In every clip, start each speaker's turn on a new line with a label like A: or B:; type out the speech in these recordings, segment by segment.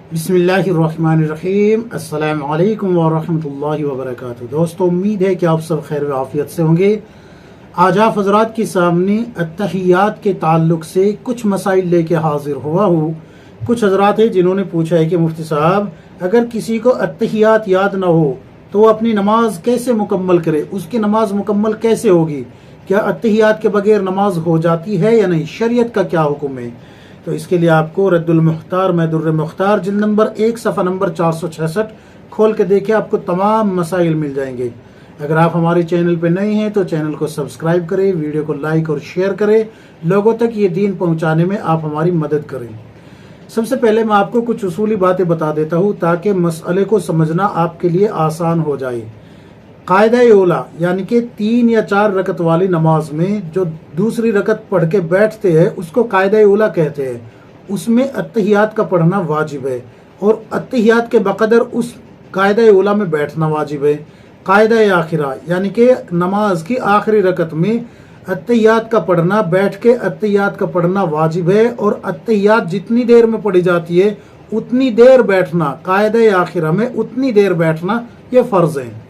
A: बिस्मिल्लाहिर्रहमानिर्रहीम। अस्सलाम वालेकुम वरहमतुल्लाहि वबरकातुहू। दोस्तों, उम्मीद है कि आप सब खैर व आफियत से होंगे। आज आप हजरात के सामने अत्तहियात के ताल्लुक से कुछ मसाइल लेके हाजिर हुआ हूँ। कुछ हजरात हैं जिन्होंने पूछा है कि मुफ्ती साहब, अगर किसी को अत्तहियात याद ना हो तो वो अपनी नमाज कैसे मुकम्मल करे, उसकी नमाज मुकम्मल कैसे होगी, क्या अत्तहियात के बगैर नमाज हो जाती है या नहीं, शरीयत का क्या हुक्म है। तो इसके लिए आपको रद्दुल मुख्तार में दुर्र मुख्तार जिल्द नंबर 1 सफ़ा नंबर 466 खोल के देखें, आपको तमाम मसाइल मिल जाएंगे। अगर आप हमारे चैनल पर नए हैं तो चैनल को सब्सक्राइब करें, वीडियो को लाइक और शेयर करें, लोगों तक ये दीन पहुंचाने में आप हमारी मदद करें। सबसे पहले मैं आपको कुछ उसूली बातें बता देता हूँ ताकि मसले को समझना आपके लिए आसान हो जाए। कायदा ओला यानी कि 3 या 4 रकत वाली नमाज में जो दूसरी रकत पढ़ के बैठते हैं उसको कायदा ओला कहते हैं। उसमें अत्तहियात का पढ़ना वाजिब है और अत्तहियात के बकदर उस कायदा ओला में बैठना वाजिब है। कायदा आखिरा यानी कि नमाज की आखिरी रकत में अत्तहियात का पढ़ना, बैठ के अत्तहियात का पढ़ना वाजिब है और अत्तहियात जितनी देर में पढ़ी जाती है उतनी देर बैठना, कायदा आखिरा में उतनी देर बैठना यह फर्ज है।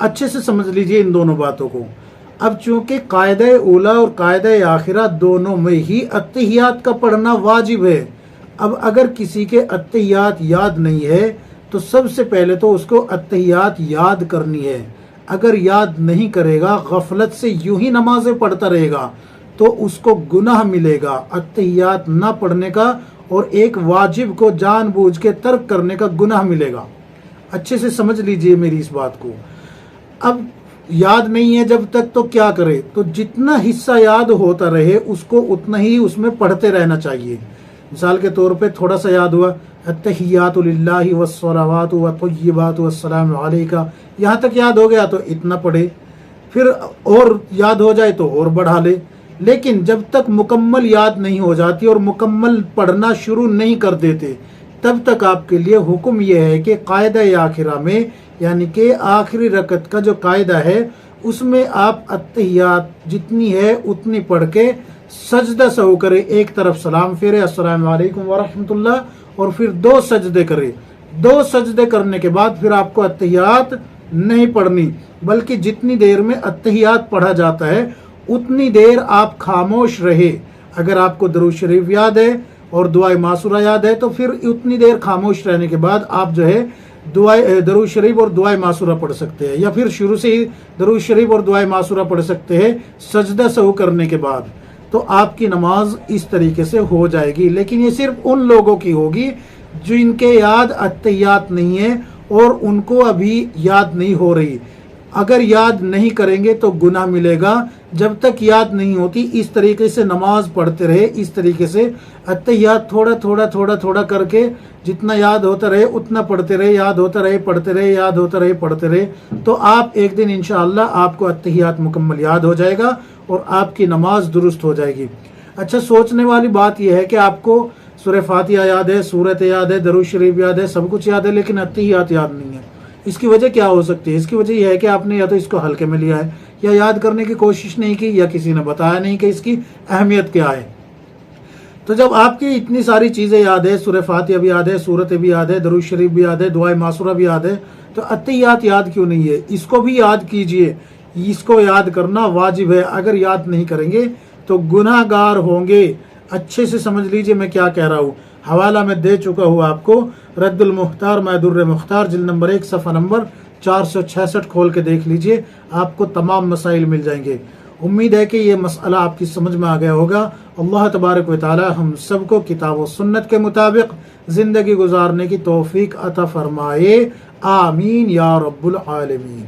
A: अच्छे से समझ लीजिए इन दोनों बातों को। अब चूंकि कायदा ओला और कायदा आखिरा दोनों में ही अत्तहियात का पढ़ना वाजिब है, अब अगर किसी के अत्तहियात याद नहीं है तो सबसे पहले तो उसको अत्तहियात याद करनी है। अगर याद नहीं करेगा, गफलत से यूं ही नमाजें पढ़ता रहेगा तो उसको गुनाह मिलेगा अत्तहियात ना पढ़ने का और एक वाजिब को जानबूझ के तर्क करने का गुनाह मिलेगा। अच्छे से समझ लीजिए मेरी इस बात को। अब याद नहीं है जब तक तो क्या करे, तो जितना हिस्सा याद होता रहे उसको उतना ही उसमें पढ़ते रहना चाहिए। मिसाल के तौर पे थोड़ा सा याद हुआ, अत्तहियातु लिल्लाहि वस्सलावातु वत्तय्यिबातु वस्सलामु अलैका, यहाँ तक याद हो गया तो इतना पढ़े, फिर और याद हो जाए तो और बढ़ा ले। लेकिन जब तक मुकम्मल याद नहीं हो जाती और मुकम्मल पढ़ना शुरू नहीं कर देते तब तक आपके लिए हुक्म यह है कि कायदा आखिरा में यानी कि आखिरी रकत का जो कायदा है उसमें आप अत्तहियात जितनी है उतनी पढ़ के सजदा सहू करे, एक तरफ सलाम फेरे अस्सलाम वालेकुम वरहमतुल्लाह और फिर 2 सजदे करे। 2 सजदे करने के बाद फिर आपको अत्तहियात नहीं पढ़नी, बल्कि जितनी देर में अत्तहियात पढ़ा जाता है उतनी देर आप खामोश रहे। अगर आपको दरूद शरीफ याद है और दुआए मासूरा याद है तो फिर उतनी देर खामोश रहने के बाद आप जो है दरूद शरीफ और दुआए मासूरा पढ़ सकते हैं, या फिर शुरू से ही दरूद शरीफ और दुआए मासूरा पढ़ सकते हैं सजदा सहू करने के बाद, तो आपकी नमाज इस तरीके से हो जाएगी। लेकिन ये सिर्फ उन लोगों की होगी जो इनके याद अत्तहियात नहीं है और उनको अभी याद नहीं हो रही। अगर याद नहीं करेंगे तो गुनाह मिलेगा। जब तक याद नहीं होती इस तरीके से नमाज पढ़ते रहे, इस तरीके से अत्तहियात थोड़ा थोड़ा थोड़ा थोड़ा करके जितना याद होता रहे उतना पढ़ते रहे, याद होता रहे पढ़ते रहे, याद होता रहे पढ़ते रहे, तो आप एक दिन इंशाअल्लाह आपको अत्तहियात मुकम्मल याद हो जाएगा और आपकी नमाज दुरुस्त हो जाएगी। अच्छा, सोचने वाली बात यह है कि आपको सूरह फातिहा याद है, सूरत याद है, दरूद शरीफ याद है, सब कुछ याद है, लेकिन अत्तहियात याद नहीं है। इसकी वजह क्या हो सकती है? इसकी वजह यह है कि आपने या तो इसको हल्के में लिया है, या याद करने की कोशिश नहीं की, या किसी ने बताया नहीं कि इसकी अहमियत क्या है। तो जब आपकी इतनी सारी चीज़ें याद है, सूरह फातिहा भी याद है, सूरत भी याद है, दरूद शरीफ भी याद है, दुआए मासूरा भी याद है, तो अत्तहियात याद क्यों नहीं है? इसको भी याद कीजिए, इसको याद करना वाजिब है। अगर याद नहीं करेंगे तो गुनाहगार होंगे। अच्छे से समझ लीजिए मैं क्या कह रहा हूँ। हवाला में दे चुका हूँ आपको, रद्दुल मुख्तार में दुर्र मुख्तार जिल्द नंबर 1 सफ़ा नंबर 466 खोल के देख लीजिए, आपको तमाम मसाइल मिल जाएंगे। उम्मीद है कि ये मसला आपकी समझ में आ गया होगा। अल्लाह तबारक व तआला हम सबको किताब व सुन्नत के मुताबिक ज़िंदगी गुजारने की तौफीक अता फरमाए। आमीन या रब्बुल आलमीन।